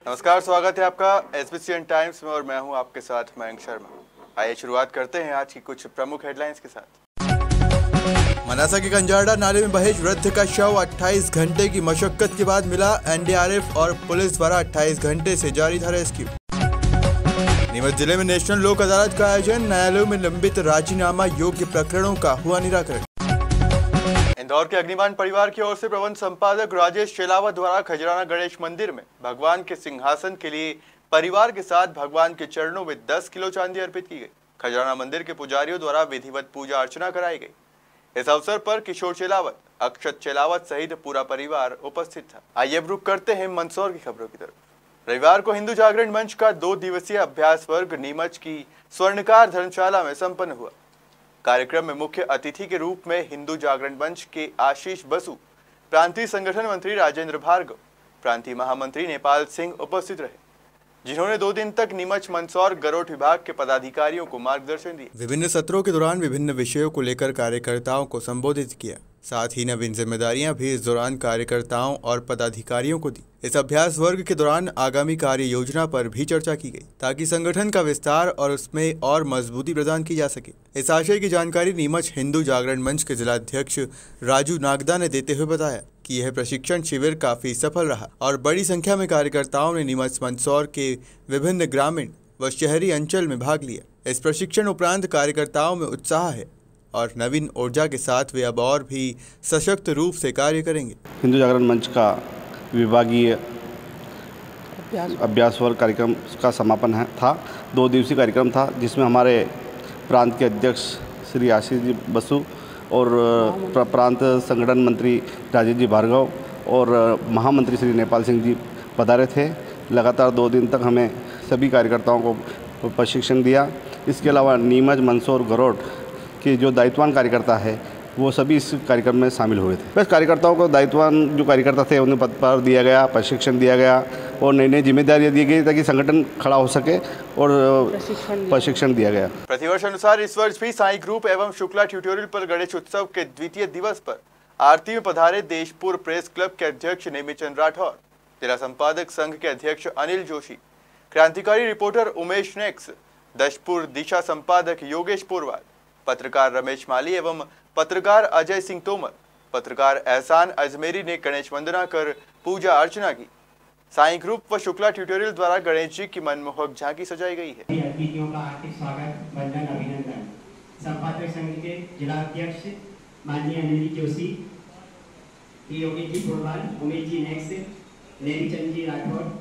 नमस्कार, स्वागत है आपका एसबीसीएन टाइम्स में और मैं हूं आपके साथ मयंक शर्मा। आइए शुरुआत करते हैं आज की कुछ प्रमुख हेडलाइंस के साथ। मनासा के कंजारडा नाले में बहे वृद्ध का शव 28 घंटे की मशक्कत के बाद मिला। एनडीआरएफ और पुलिस द्वारा 28 घंटे से जारी था रेस्क्यू। नीमच जिले में नेशनल लोक अदालत का आयोजन, न्यायालयों में लंबित राजीनामा योग्य प्रकरणों का हुआ निराकरण। इंदौर के अग्निमान परिवार की ओर से प्रबंध संपादक राजेश शेलावत द्वारा खजराना गणेश मंदिर में भगवान के सिंहासन के लिए परिवार के साथ भगवान के चरणों में 10 किलो चांदी अर्पित की गई। खजराना मंदिर के पुजारियों द्वारा विधिवत पूजा अर्चना कराई गई। इस अवसर पर किशोर शेलावत, अक्षत शेलावत सहित पूरा परिवार उपस्थित था। आइए अब रुक करते हैं मंदसौर की खबरों की तरफ। रविवार को हिंदू जागरण मंच का 2 दिवसीय अभ्यास वर्ग नीमच की स्वर्णकार धर्मशाला में संपन्न हुआ। कार्यक्रम में मुख्य अतिथि के रूप में हिंदू जागरण मंच के आशीष बसु, प्रांतीय संगठन मंत्री राजेंद्र भार्गव, प्रांतीय महामंत्री नेपाल सिंह उपस्थित रहे, जिन्होंने 2 दिन तक नीमच मंदसौर गरोठ विभाग के पदाधिकारियों को मार्गदर्शन दिया। विभिन्न सत्रों के दौरान विभिन्न विषयों को लेकर कार्यकर्ताओं को संबोधित किया। साथ ही नवीन जिम्मेदारियां भी इस दौरान कार्यकर्ताओं और पदाधिकारियों को दी। इस अभ्यास वर्ग के दौरान आगामी कार्य योजना पर भी चर्चा की गई, ताकि संगठन का विस्तार और उसमें और मजबूती प्रदान की जा सके। इस आशय की जानकारी नीमच हिंदू जागरण मंच के जिलाध्यक्ष राजू नागदा ने देते हुए बताया कि यह प्रशिक्षण शिविर काफी सफल रहा और बड़ी संख्या में कार्यकर्ताओं ने नीमच मंदसौर के विभिन्न ग्रामीण व शहरी अंचल में भाग लिया। इस प्रशिक्षण उपरांत कार्यकर्ताओं में उत्साह है और नवीन ऊर्जा के साथ वे अब और भी सशक्त रूप से कार्य करेंगे। हिंदू जागरण मंच का विभागीय अभ्यास वर्ग कार्यक्रम का समापन था। 2 दिवसीय कार्यक्रम था, जिसमें हमारे प्रांत के अध्यक्ष श्री आशीष जी बसु और प्रांत संगठन मंत्री राजेश जी भार्गव और महामंत्री श्री नेपाल सिंह जी पधारे थे। लगातार 2 दिन तक हमें सभी कार्यकर्ताओं को प्रशिक्षण दिया। इसके अलावा नीमच मंदसौर गरोठ के जो दायित्वान कार्यकर्ता है वो सभी इस कार्यक्रम में शामिल हुए थे। बस कार्यकर्ताओं को दायित्वान जो कार्यकर्ता थे उन्हें पदभार दिया गया, प्रशिक्षण दिया गया और नई नई जिम्मेदारियां दी गई ताकि संगठन खड़ा हो सके और प्रशिक्षण दिया गया। प्रतिवर्ष अनुसार इस वर्ष भी साई ग्रुप एवं शुक्ला ट्यूटोरियल पर गणेश उत्सव के द्वितीय दिवस पर आरती में पधारे देशपुर प्रेस क्लब के अध्यक्ष नेमीचंद राठौर, जिला संपादक संघ के अध्यक्ष अनिल जोशी, क्रांतिकारी रिपोर्टर उमेश नेक्स, दशपुर दिशा संपादक योगेश पोरवाल, पत्रकार रमेश माली एवं पत्रकार अजय सिंह तोमर, पत्रकार एहसान अजमेरी ने गणेश वंदना कर पूजा अर्चना की। साई ग्रुप व शुक्ला ट्यूटोरियल द्वारा गणेश जी की मनमोहक झांकी सजाई गई है। अतिथियों का हार्दिक स्वागत, वंदन, अभिनंदन। संपादक संघ के जिला अध्यक्ष माननीय अनिल जोशी, योगेश जी पोरवाल, उमेश जी नेक्स, नेमीचंद जी राठौर,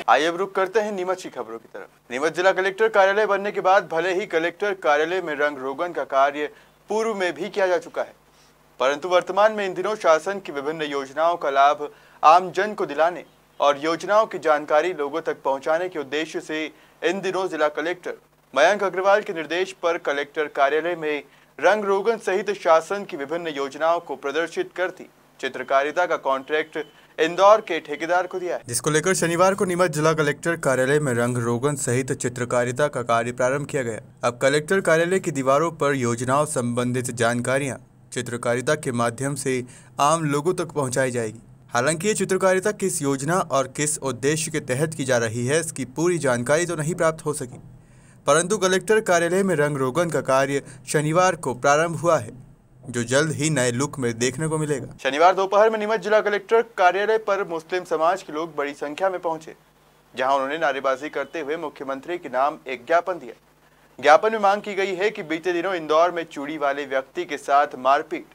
आइए अब रुक करते हैं नीमच की खबरों की तरफ। नीमच जिला कलेक्टर कार्यालय बनने के बाद भले ही कलेक्टर कार्यालय में रंग रोगन का कार्य पूर्व में भी किया जा चुका है, परंतु वर्तमान में इन दिनों शासन की विभिन्न योजनाओं का लाभ आम जन को दिलाने और योजनाओं की जानकारी लोगों तक पहुंचाने के उद्देश्य से इन दिनों जिला कलेक्टर मयंक अग्रवाल के निर्देश पर कलेक्टर कार्यालय में रंग रोगन सहित शासन की विभिन्न योजनाओं को प्रदर्शित करती चित्रकारिता का कॉन्ट्रैक्ट इंदौर के ठेकेदार को दिया है, जिसको लेकर शनिवार को नीमच जिला कलेक्टर कार्यालय में रंग रोगन सहित चित्रकारिता का कार्य प्रारंभ किया गया। अब कलेक्टर कार्यालय की दीवारों पर योजनाओं संबंधित जानकारियां चित्रकारिता के माध्यम से आम लोगों तक पहुंचाई जाएगी। हालांकि ये चित्रकारिता किस योजना और किस उद्देश्य के तहत की जा रही है, इसकी पूरी जानकारी तो नहीं प्राप्त हो सकी, परंतु कलेक्टर कार्यालय में रंग रोगन का कार्य शनिवार को प्रारंभ हुआ है, जो जल्द ही नए लुक में देखने को मिलेगा। शनिवार दोपहर में नीमच जिला कलेक्टर कार्यालय पर मुस्लिम समाज के लोग बड़ी संख्या में पहुंचे, जहां उन्होंने नारेबाजी करते हुए मुख्यमंत्री के नाम एक ज्ञापन दिया। ज्ञापन में मांग की गई है कि बीते दिनों इंदौर में चूड़ी वाले व्यक्ति के साथ मारपीट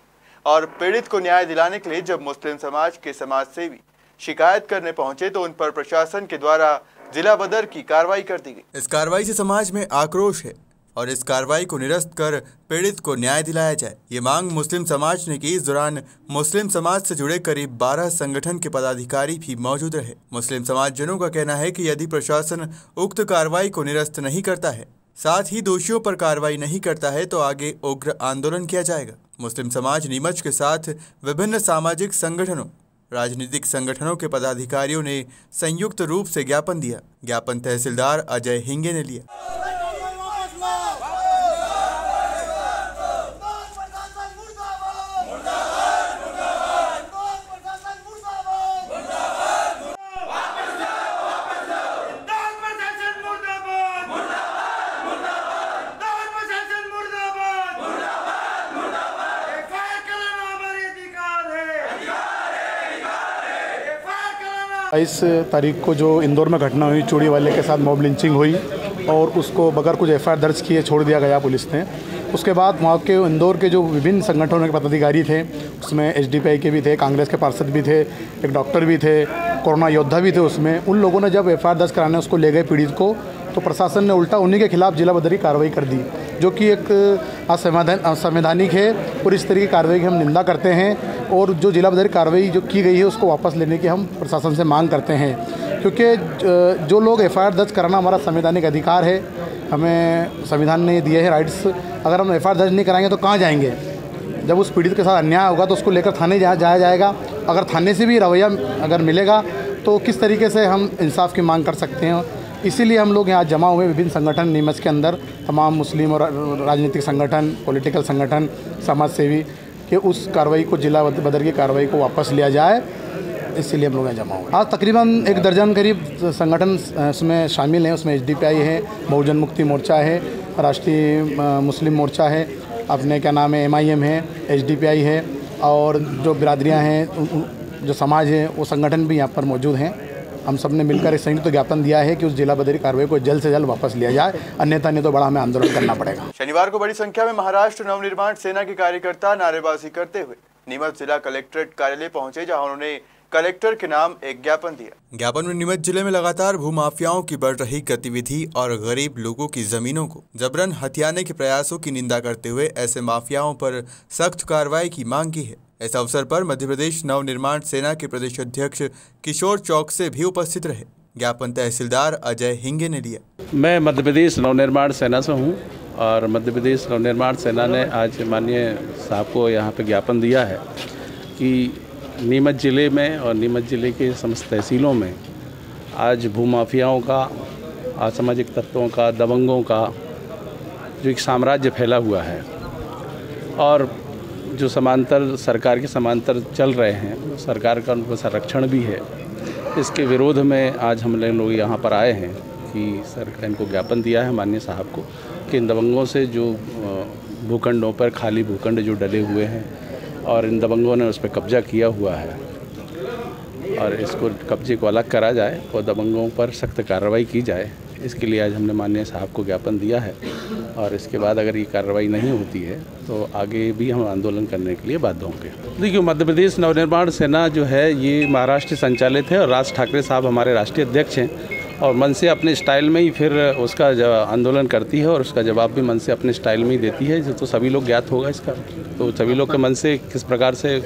और पीड़ित को न्याय दिलाने के लिए जब मुस्लिम समाज के समाज सेवी शिकायत करने पहुंचे तो उन पर प्रशासन के द्वारा जिला बदर की कार्रवाई कर दी गई। इस कार्रवाई से समाज में आक्रोश है और इस कार्रवाई को निरस्त कर पीड़ित को न्याय दिलाया जाए। ये मांग मुस्लिम समाज ने की। इस दौरान मुस्लिम समाज से जुड़े करीब 12 संगठन के पदाधिकारी भी मौजूद रहे। मुस्लिम समाजजनों का कहना है कि यदि प्रशासन उक्त कार्रवाई को निरस्त नहीं करता है, साथ ही दोषियों पर कार्रवाई नहीं करता है, तो आगे उग्र आंदोलन किया जाएगा। मुस्लिम समाज नीमच के साथ विभिन्न सामाजिक संगठनों, राजनीतिक संगठनों के पदाधिकारियों ने संयुक्त रूप से ज्ञापन दिया। ज्ञापन तहसीलदार अजय हिंगे ने लिया। इस तारीख को जो इंदौर में घटना हुई, चूड़ी वाले के साथ मॉब लिंचिंग हुई और उसको बगैर कुछ एफआईआर दर्ज किए छोड़ दिया गया पुलिस ने। उसके बाद वहाँ के इंदौर के जो विभिन्न संगठनों के पदाधिकारी थे, उसमें एसडीपीआई के भी थे, कांग्रेस के पार्षद भी थे, एक डॉक्टर भी थे, कोरोना योद्धा भी थे उसमें। उन लोगों ने जब एफआईआर दर्ज कराने उसको ले गए पीड़ित को, तो प्रशासन ने उल्टा उन्हीं के खिलाफ जिला बदर की कार्रवाई कर दी, जो कि एक असंवैधानिक है और इस तरह की कार्रवाई की हम निंदा करते हैं। और जो जिला बदर कार्रवाई जो की गई है उसको वापस लेने की हम प्रशासन से मांग करते हैं, क्योंकि जो लोग एफआईआर दर्ज कराना हमारा संवैधानिक अधिकार है, हमें संविधान ने दिए है राइट्स। अगर हम एफआईआर दर्ज नहीं कराएंगे तो कहाँ जाएंगे? जब उस पीड़ित के साथ अन्याय होगा तो उसको लेकर थाने जाया जाएगा। अगर थाने से भी रवैया अगर मिलेगा तो किस तरीके से हम इंसाफ की मांग कर सकते हैं? इसीलिए हम लोग यहाँ जमा हुए विभिन्न संगठन नीमच के अंदर, तमाम मुस्लिम और राजनीतिक संगठन, पॉलिटिकल संगठन, समाज सेवी, कि उस कार्रवाई को, जिला बदर की कार्रवाई को वापस लिया जाए। इसीलिए हम लोग यहाँ जमा हुए। आज तकरीबन 1 दर्जन करीब संगठन उसमें शामिल हैं। उसमें एसडीपीआई है, बहुजन मुक्ति मोर्चा है, राष्ट्रीय मुस्लिम मोर्चा है, अपने क्या नाम है एमआईएम है, एसडीपीआई है, और जो बिरादरियाँ हैं, जो समाज है, वो संगठन भी यहाँ पर मौजूद हैं। हम सब ने मिलकर एक संयुक्त ज्ञापन दिया है कि उस जिला बदरी कार्रवाई को जल्द से जल्द वापस लिया जाए, अन्यथा नहीं तो बड़ा हमें आंदोलन करना पड़ेगा। शनिवार को बड़ी संख्या में महाराष्ट्र नवनिर्माण सेना के कार्यकर्ता नारेबाजी करते हुए नीमच जिला कलेक्ट्रेट कार्यालय पहुंचे, जहां उन्होंने कलेक्टर के नाम एक ज्ञापन दिया। ज्ञापन में नीमच जिले में लगातार भूमाफियाओं की बढ़ रही गतिविधि और गरीब लोगों की जमीनों को जबरन हथियाने के प्रयासों की निंदा करते हुए ऐसे माफियाओं पर सख्त कार्रवाई की मांग की है। इस अवसर पर मध्य प्रदेश नवनिर्माण सेना के प्रदेश अध्यक्ष किशोर चौकसे भी उपस्थित रहे। ज्ञापन तहसीलदार अजय हिंगे ने लिया। मैं मध्य प्रदेश नवनिर्माण सेना से हूं और मध्य प्रदेश नवनिर्माण सेना ने आज माननीय साहब को यहाँ पे ज्ञापन दिया है कि नीमच ज़िले में और नीमच ज़िले के समस्त तहसीलों में आज भूमाफियाओं का, असामाजिक तत्वों का, दबंगों का जो एक साम्राज्य फैला हुआ है और जो समांतर सरकार के समांतर चल रहे हैं, सरकार का उनको संरक्षण भी है। इसके विरोध में आज हम लोग यहाँ पर आए हैं कि सरकार इनको ज्ञापन दिया है माननीय साहब को कि इन दबंगों से जो भूखंडों पर खाली भूखंड जो डले हुए हैं और इन दबंगों ने उस पर कब्जा किया हुआ है और इसको कब्जे को अलग करा जाए और दबंगों पर सख्त कार्रवाई की जाए। इसके लिए आज हमने माननीय साहब को ज्ञापन दिया है और इसके बाद अगर ये कार्रवाई नहीं होती है तो आगे भी हम आंदोलन करने के लिए बाध्य होंगे। देखिए, मध्य प्रदेश नवनिर्माण सेना जो है ये महाराष्ट्र संचालित है और राज ठाकरे साहब हमारे राष्ट्रीय अध्यक्ष हैं और मन से अपने स्टाइल में ही फिर उसका आंदोलन करती है और उसका जवाब भी मन से अपने स्टाइल में ही देती है। तो सभी लोग ज्ञात होगा इसका, तो सभी लोग के मन से किस प्रकार से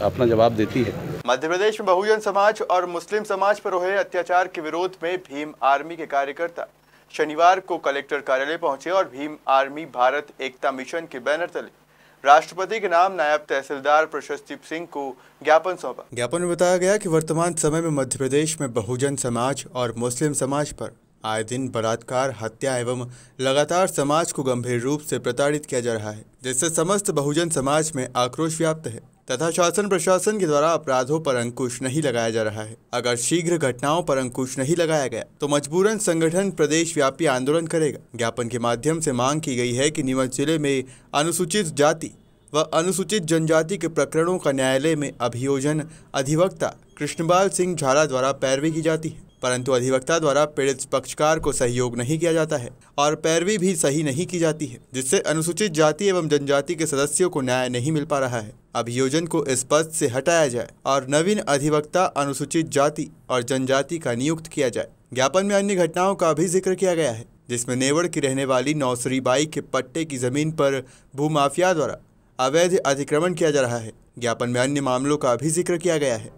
अपना जवाब देती है। मध्य प्रदेश में बहुजन समाज और मुस्लिम समाज पर हुए अत्याचार के विरोध में भीम आर्मी के कार्यकर्ता शनिवार को कलेक्टर कार्यालय पहुंचे और भीम आर्मी भारत एकता मिशन के बैनर तले राष्ट्रपति के नाम नायब तहसीलदार प्रशस्तीप सिंह को ज्ञापन सौंपा। ज्ञापन में बताया गया कि वर्तमान समय में मध्य प्रदेश में बहुजन समाज और मुस्लिम समाज पर आए दिन बलात्कार, हत्या एवं लगातार समाज को गंभीर रूप से प्रताड़ित किया जा रहा है, जिससे समस्त बहुजन समाज में आक्रोश व्याप्त है तथा शासन प्रशासन के द्वारा अपराधों पर अंकुश नहीं लगाया जा रहा है। अगर शीघ्र घटनाओं पर अंकुश नहीं लगाया गया तो मजबूरन संगठन प्रदेश व्यापी आंदोलन करेगा। ज्ञापन के माध्यम से मांग की गई है कि नीमच जिले में अनुसूचित जाति व अनुसूचित जनजाति के प्रकरणों का न्यायालय में अभियोजन अधिवक्ता कृष्णपाल सिंह झाला द्वारा पैरवी की जाती है। परंतु अधिवक्ता द्वारा पीड़ित पक्षकार को सहयोग नहीं किया जाता है और पैरवी भी सही नहीं की जाती है, जिससे अनुसूचित जाति एवं जनजाति के सदस्यों को न्याय नहीं मिल पा रहा है। अभियोजन को इस पद से हटाया जाए और नवीन अधिवक्ता अनुसूचित जाति और जनजाति का नियुक्त किया जाए। ज्ञापन में अन्य घटनाओं का भी जिक्र किया गया है, जिसमें नेवड़ की रहने वाली नौसरी बाई के पट्टे की जमीन पर भूमाफिया द्वारा अवैध अतिक्रमण किया जा रहा है। ज्ञापन में अन्य मामलों का भी जिक्र किया गया है।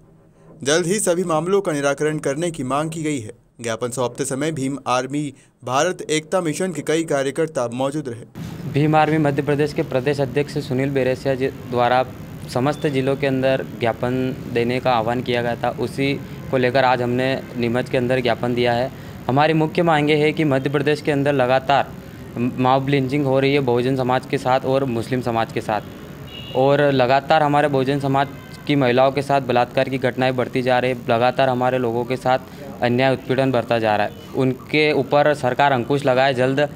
जल्द ही सभी मामलों का निराकरण करने की मांग की गई है। ज्ञापन सौंपते समय भीम आर्मी भारत एकता मिशन के कई कार्यकर्ता मौजूद रहे। भीम आर्मी मध्य प्रदेश के प्रदेश अध्यक्ष सुनील बेरेसिया जी द्वारा समस्त जिलों के अंदर ज्ञापन देने का आह्वान किया गया था, उसी को लेकर आज हमने नीमच के अंदर ज्ञापन दिया है। हमारी मुख्य मांगे है कि मध्य प्रदेश के अंदर लगातार मॉब लिंचिंग हो रही है बहुजन समाज के साथ और मुस्लिम समाज के साथ, और लगातार हमारे बहुजन समाज की महिलाओं के साथ बलात्कार की घटनाएं बढ़ती जा रही है। लगातार हमारे लोगों के साथ अन्याय उत्पीड़न बढ़ता जा रहा है। उनके ऊपर सरकार अंकुश लगाए जल्द,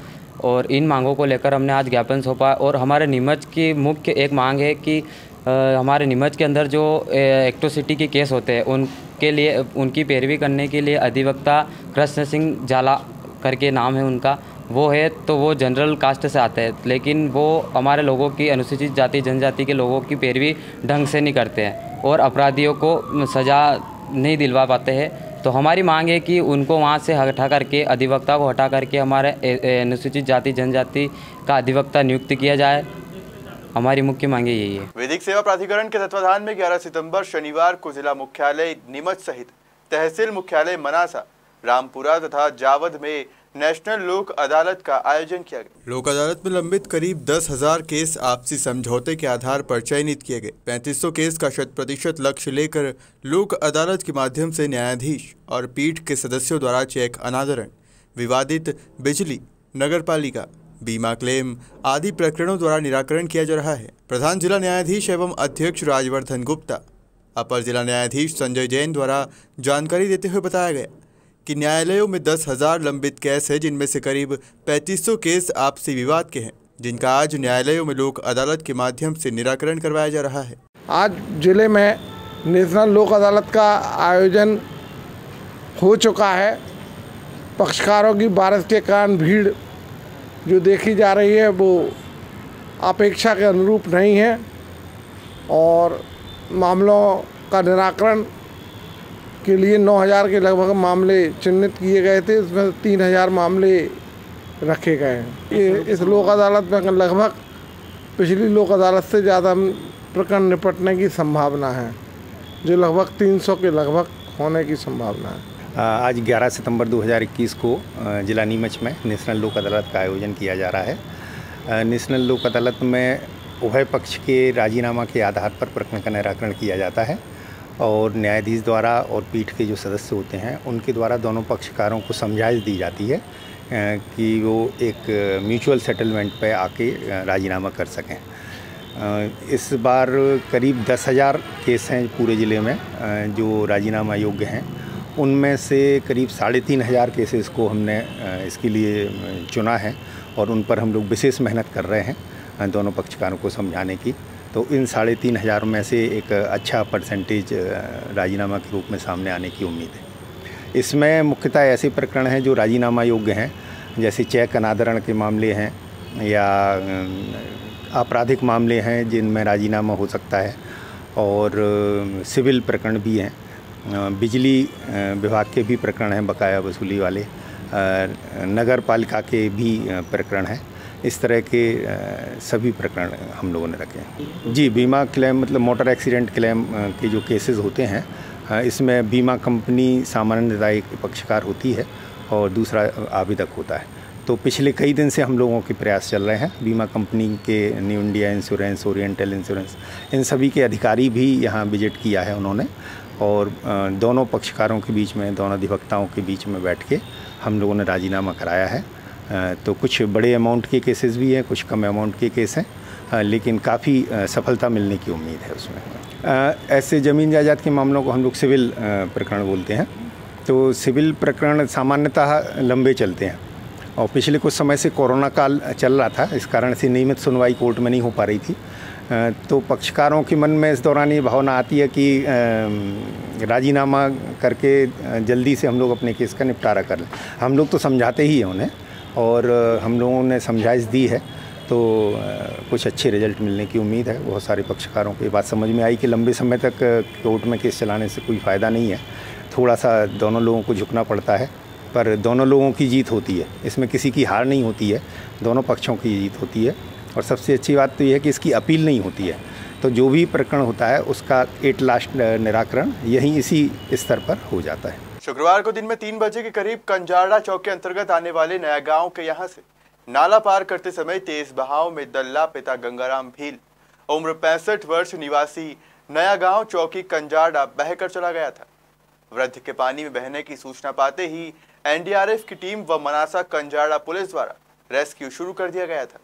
और इन मांगों को लेकर हमने आज ज्ञापन सौंपा। और हमारे नीमच की मुख्य एक मांग है कि हमारे नीमच के अंदर जो एक्ट्रोसिटी के केस होते हैं उनके लिए उनकी पैरवी करने के लिए अधिवक्ता कृष्ण सिंह जाला करके नाम है उनका, वो है तो वो जनरल कास्ट से आते हैं, लेकिन वो हमारे लोगों की अनुसूचित जाति जनजाति के लोगों की पैरवी ढंग से नहीं करते हैं और अपराधियों को सज़ा नहीं दिलवा पाते हैं। तो हमारी मांग है कि उनको वहाँ से हटा करके अधिवक्ता को हटा करके हमारे अनुसूचित जाति जनजाति का अधिवक्ता नियुक्त किया जाए। हमारी मुख्य मांगे यही है। विधिक सेवा प्राधिकरण के तत्वाधान में 11 सितंबर शनिवार को जिला मुख्यालय नीमच सहित तहसील मुख्यालय मनासा, रामपुरा तथा जावद में नेशनल लोक अदालत का आयोजन किया गया। लोक अदालत में लंबित करीब 10,000 केस आपसी समझौते के आधार पर चयनित किए गए। 3500 केस का 100% लक्ष्य लेकर लोक अदालत के माध्यम से न्यायाधीश और पीठ के सदस्यों द्वारा चेक अनादरण, विवादित बिजली, नगरपालिका, बीमा क्लेम आदि प्रकरणों द्वारा निराकरण किया जा रहा है। प्रधान जिला न्यायाधीश एवं अध्यक्ष राजवर्धन गुप्ता, अपर जिला न्यायाधीश संजय जैन द्वारा जानकारी देते हुए बताया गया कि न्यायालयों में 10,000 लंबित केस है, जिनमें से करीब 3500 केस आपसी विवाद के हैं, जिनका आज न्यायालयों में लोक अदालत के माध्यम से निराकरण करवाया जा रहा है। आज जिले में नेशनल लोक अदालत का आयोजन हो चुका है। पक्षकारों की बारिश के कारण भीड़ जो देखी जा रही है वो अपेक्षा के अनुरूप नहीं है, और मामलों का निराकरण के लिए 9,000 के लगभग मामले चिन्हित किए गए थे, इसमें 3,000 मामले रखे गए हैं। ये इस लोक अदालत में लगभग पिछली लोक अदालत से ज़्यादा प्रकरण निपटने की संभावना है, जो लगभग 300 के लगभग होने की संभावना है। आज 11 सितंबर 2021 को जिला नीमच में नेशनल लोक अदालत का आयोजन किया जा रहा है। नेशनल लोक अदालत में उभय पक्ष के राजीनामा के आधार पर प्रकरण का निराकरण किया जाता है, और न्यायाधीश द्वारा और पीठ के जो सदस्य होते हैं उनके द्वारा दोनों पक्षकारों को समझाइश दी जाती है कि वो एक म्यूचुअल सेटलमेंट पे आके राजीनामा कर सकें। इस बार करीब 10,000 केस हैं पूरे ज़िले में जो राजीनामा योग्य हैं। उनमें से करीब 3,500 केसेस को हमने इसके लिए चुना है, और उन पर हम लोग विशेष मेहनत कर रहे हैं दोनों पक्षकारों को समझाने की। तो इन 3,500 में से एक अच्छा परसेंटेज राजीनामा के रूप में सामने आने की उम्मीद है। इसमें मुख्यतः ऐसे प्रकरण हैं जो राजीनामा योग्य हैं, जैसे चेक अनादरण के मामले हैं या आपराधिक मामले हैं जिनमें राजीनामा हो सकता है, और सिविल प्रकरण भी हैं, बिजली विभाग के भी प्रकरण हैं बकाया वसूली वाले, नगर पालिका के भी प्रकरण हैं। इस तरह के सभी प्रकरण हम लोगों ने रखे हैं। जी, बीमा क्लेम मतलब मोटर एक्सीडेंट क्लेम के जो केसेस होते हैं, इसमें बीमा कंपनी सामान्यतः एक पक्षकार होती है और दूसरा आवेदक होता है। तो पिछले कई दिन से हम लोगों के प्रयास चल रहे हैं। बीमा कंपनी के new India insurance, oriental insurance, इन सभी के अधिकारी भी यहाँ विजिट किया है उन्होंने, और दोनों पक्षकारों के बीच में, दोनों अधिवक्ताओं के बीच में बैठ के हम लोगों ने राजीनामा कराया है। तो कुछ बड़े अमाउंट के केसेस भी हैं, कुछ कम अमाउंट के केस हैं, लेकिन काफ़ी सफलता मिलने की उम्मीद है उसमें। ऐसे ज़मीन जायदाद के मामलों को हम लोग सिविल प्रकरण बोलते हैं। तो सिविल प्रकरण सामान्यतः लंबे चलते हैं, और पिछले कुछ समय से कोरोना काल चल रहा था, इस कारण से नियमित सुनवाई कोर्ट में नहीं हो पा रही थी। तो पक्षकारों के मन में इस दौरान ये भावना आती है कि राजीनामा करके जल्दी से हम लोग अपने केस का निपटारा कर लें। हम लोग तो समझाते ही हैं उन्हें, और हम लोगों ने समझाइश दी है, तो कुछ अच्छे रिजल्ट मिलने की उम्मीद है। बहुत सारे पक्षकारों को ये बात समझ में आई कि लंबे समय तक कोर्ट में केस चलाने से कोई फ़ायदा नहीं है, थोड़ा सा दोनों लोगों को झुकना पड़ता है, पर दोनों लोगों की जीत होती है, इसमें किसी की हार नहीं होती है, दोनों पक्षों की जीत होती है। और सबसे अच्छी बात तो ये है कि इसकी अपील नहीं होती है, तो जो भी प्रकरण होता है उसका एट लास्ट निराकरण यहीं इसी स्तर पर हो जाता है। शुक्रवार को दिन में 3 बजे के करीब कंजाड़ा चौक के अंतर्गत आने वाले नया गांव के यहां से नाला पार करते समय तेज बहाव में दल्ला पिता गंगाराम भील उम्र 65 वर्ष निवासी नया गांव चौकी कंजाड़ा बहकर चला गया था। वृद्ध के पानी में बहने की सूचना पाते ही एनडीआरएफ की टीम व मनासा कंजाड़ा पुलिस द्वारा रेस्क्यू शुरू कर दिया गया था।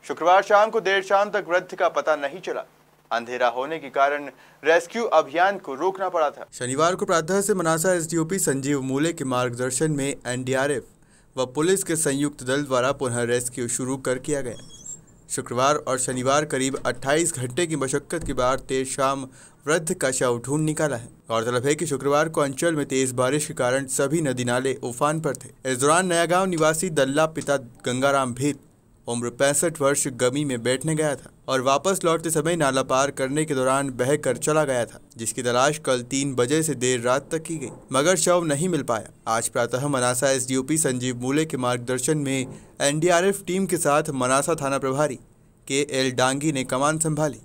शुक्रवार शाम को देर शाम तक वृद्ध का पता नहीं चला। अंधेरा होने के कारण रेस्क्यू अभियान को रोकना पड़ा था। शनिवार को प्रातः से मनासा एसडीओपी संजीव मूले के मार्गदर्शन में एनडीआरएफ व पुलिस के संयुक्त दल द्वारा पुनः रेस्क्यू शुरू कर किया गया। शुक्रवार और शनिवार करीब 28 घंटे की मशक्कत के बाद देर शाम वृद्ध का शव ढूंढ निकाला है। गौरतलब है कि शुक्रवार को अंचल में तेज बारिश के कारण सभी नदी नाले उफान पर थे। इस दौरान नया गांव निवासी दल्ला पिता गंगाराम भील उम्र 65 वर्ष गमी में बैठने गया था और वापस लौटते समय नाला पार करने के दौरान बहकर चला गया था, जिसकी तलाश कल 3 बजे से देर रात तक की गई, मगर शव नहीं मिल पाया। आज प्रातः मनासा एसडीओपी संजीव मूले के मार्गदर्शन में एनडीआरएफ टीम के साथ मनासा थाना प्रभारी KL डांगी ने कमान संभाली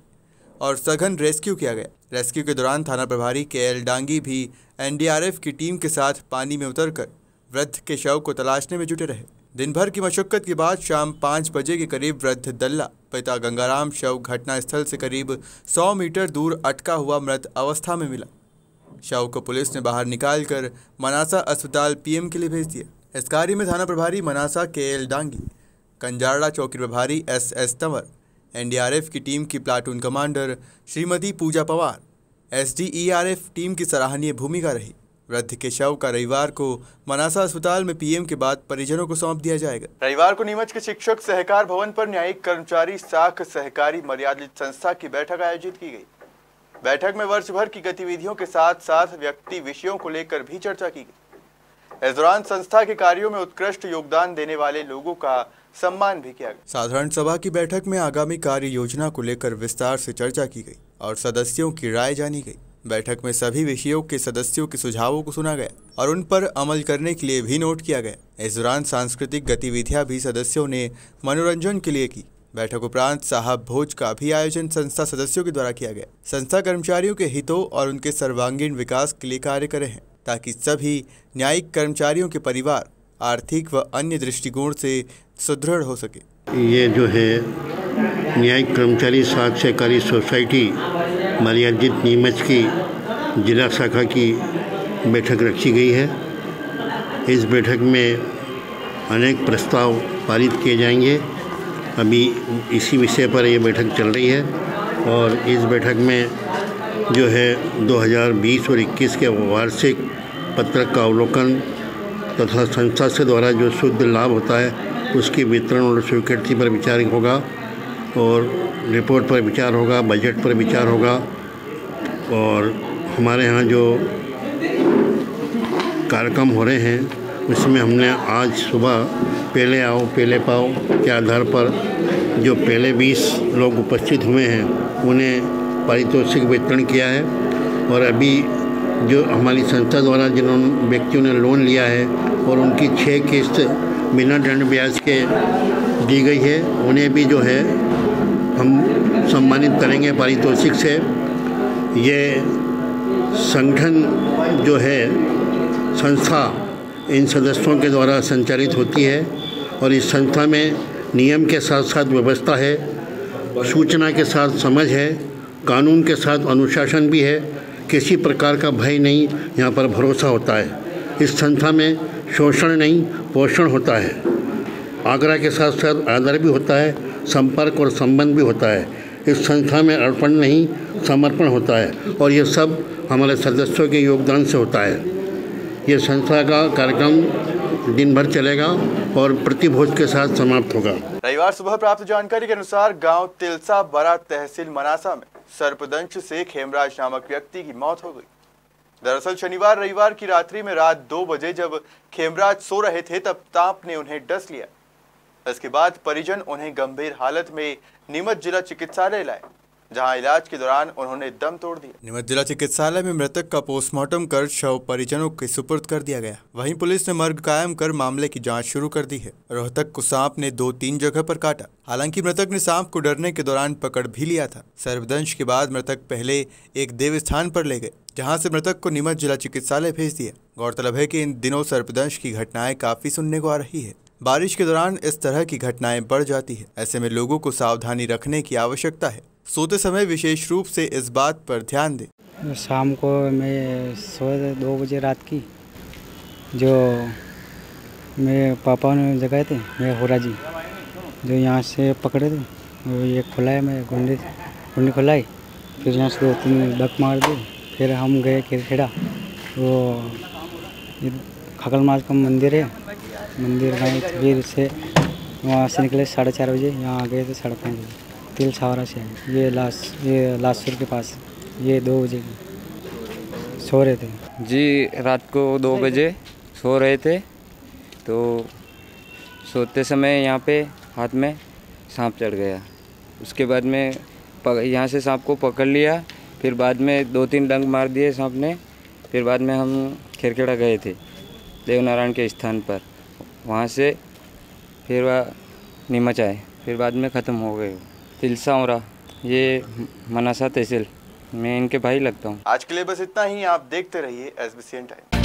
और सघन रेस्क्यू किया गया। रेस्क्यू के दौरान थाना प्रभारी KL डांगी भी एनडीआरएफ की टीम के साथ पानी में उतरकर वृद्ध के शव को तलाशने में जुटे रहे। दिन भर की मशक्कत के बाद शाम 5 बजे के करीब वृद्ध दल्ला पिता गंगाराम शव घटनास्थल से करीब 100 मीटर दूर अटका हुआ मृत अवस्था में मिला। शव को पुलिस ने बाहर निकालकर मनासा अस्पताल PM के लिए भेज दिया। इस कार्य में थाना प्रभारी मनासा KL डांगी, कंजाड़ा चौकी प्रभारी SS तंवर, एनडीआरएफ की टीम की प्लाटून कमांडर श्रीमती पूजा पवार, SDERF टीम की सराहनीय भूमिका रही। वृद्ध के शव का रविवार को मनासा अस्पताल में PM के बाद परिजनों को सौंप दिया जाएगा। रविवार को नीमच के शिक्षक सहकार भवन पर न्यायिक कर्मचारी साख सहकारी मर्यादित संस्था की बैठक आयोजित की गई। बैठक में वर्ष भर की गतिविधियों के साथ साथ व्यक्ति विषयों को लेकर भी चर्चा की गई। इस दौरान संस्था के कार्यों में उत्कृष्ट योगदान देने वाले लोगों का सम्मान भी किया गया। साधारण सभा की बैठक में आगामी कार्य योजना को लेकर विस्तार से चर्चा की गई और सदस्यों की राय जानी गई। बैठक में सभी विषयों के सदस्यों के सुझावों को सुना गया और उन पर अमल करने के लिए भी नोट किया गया। इस दौरान सांस्कृतिक गतिविधियां भी सदस्यों ने मनोरंजन के लिए की। बैठक उपरांत साहब भोज का भी आयोजन संस्था सदस्यों के द्वारा किया गया। संस्था कर्मचारियों के हितों और उनके सर्वांगीण विकास के लिए कार्य करे हैं ताकि सभी न्यायिक कर्मचारियों के परिवार आर्थिक व अन्य दृष्टिकोण से सुदृढ़ हो सके। ये जो है न्यायिक कर्मचारी साख सहकारी सोसाइटी मर्यादित नीमच की जिला शाखा की बैठक रखी गई है। इस बैठक में अनेक प्रस्ताव पारित किए जाएंगे। अभी इसी विषय पर ये बैठक चल रही है और इस बैठक में जो है 2020 और 21 के वार्षिक पत्रक का अवलोकन तथा संस्था से द्वारा जो शुद्ध लाभ होता है उसकी वितरण और स्वीकृति पर विचार होगा और रिपोर्ट पर विचार होगा, बजट पर विचार होगा। और हमारे यहाँ जो कार्यक्रम हो रहे हैं उसमें हमने आज सुबह पहले आओ पहले पाओ के आधार पर जो पहले 20 लोग उपस्थित हुए हैं उन्हें पारितोषिक वितरण किया है। और अभी जो हमारी संस्था द्वारा जिन्होंने व्यक्तियों ने लोन लिया है और उनकी 6 किस्त बिना दंड ब्याज के दी गई है, उन्हें भी जो है हम सम्मानित करेंगे पारितोषिक से। ये संगठन जो है संस्था इन सदस्यों के द्वारा संचालित होती है और इस संस्था में नियम के साथ साथ व्यवस्था है, सूचना के साथ समझ है, कानून के साथ अनुशासन भी है। किसी प्रकार का भय नहीं, यहाँ पर भरोसा होता है। इस संस्था में शोषण नहीं पोषण होता है। आग्रह के साथ साथ आदर भी होता है, संपर्क और संबंध भी होता है। इस संस्था में अर्पण नहीं समर्पण होता है और ये सब हमारे सदस्यों के योगदान से होता है। ये संस्था का कार्यक्रम दिन भर चलेगा और प्रतिभोज के साथ समाप्त होगा। रविवार सुबह प्राप्त जानकारी के अनुसार गांव तिलसा बड़ा तहसील मनासा में सर्पदंश से खेमराज नामक व्यक्ति की मौत हो गई। दरअसल शनिवार रविवार की रात्रि में रात 2 बजे जब खेमराज सो रहे थे तब सांप ने उन्हें डस लिया। इसके बाद परिजन उन्हें गंभीर हालत में नीमच जिला चिकित्सालय लाए, जहां इलाज के दौरान उन्होंने दम तोड़ दिया। नीमच जिला चिकित्सालय में मृतक का पोस्टमार्टम कर शव परिजनों के सुपुर्द कर दिया गया। वहीं पुलिस ने मर्ग कायम कर मामले की जांच शुरू कर दी है। रोहतक को सांप ने 2-3 जगह पर काटा। हालांकि मृतक ने सांप को डरने के दौरान पकड़ भी लिया था। सर्पदंश के बाद मृतक पहले एक देव स्थान पर ले गए, जहाँ से मृतक को नीमच जिला चिकित्सालय भेज दिया। गौरतलब है कि इन दिनों सर्पदंश की घटनाएं काफी सुनने को आ रही है। बारिश के दौरान इस तरह की घटनाएं बढ़ जाती है। ऐसे में लोगों को सावधानी रखने की आवश्यकता है। सोते समय विशेष रूप से इस बात पर ध्यान दें। शाम को मैं सोए 2 बजे रात की, जो मेरे पापा ने जगाए थे, मेरे होरा जी जो यहाँ से पकड़े थे, वो ये खुलाए, मैं गुंडी खुलाई, फिर यहाँ से 2-3 डक मार दी। फिर हम गए खेड़ा, वो खगल माज का मंदिर है, मंदिर गए, फिर से वहाँ से निकले 4:30 बजे, यहाँ आ गए थे 5:30 बजे। तिल सावरा से ये लासुर के पास, ये 2 बजे सो रहे थे जी। रात को 2 बजे सो रहे थे, तो सोते समय यहाँ पे हाथ में सांप चढ़ गया। उसके बाद में यहाँ से सांप को पकड़ लिया, फिर बाद में 2-3 डंक मार दिए सांप ने। फिर बाद में हम खेरखेड़ा गए थे देवनारायण के स्थान पर, वहाँ से फिर नीमच आए, फिर बाद में ख़त्म हो गए। तिलसावरा, ये मनासा तहसील, मैं इनके भाई लगता हूँ। आज के लिए बस इतना ही। आप देखते रहिए SBCN टाइम।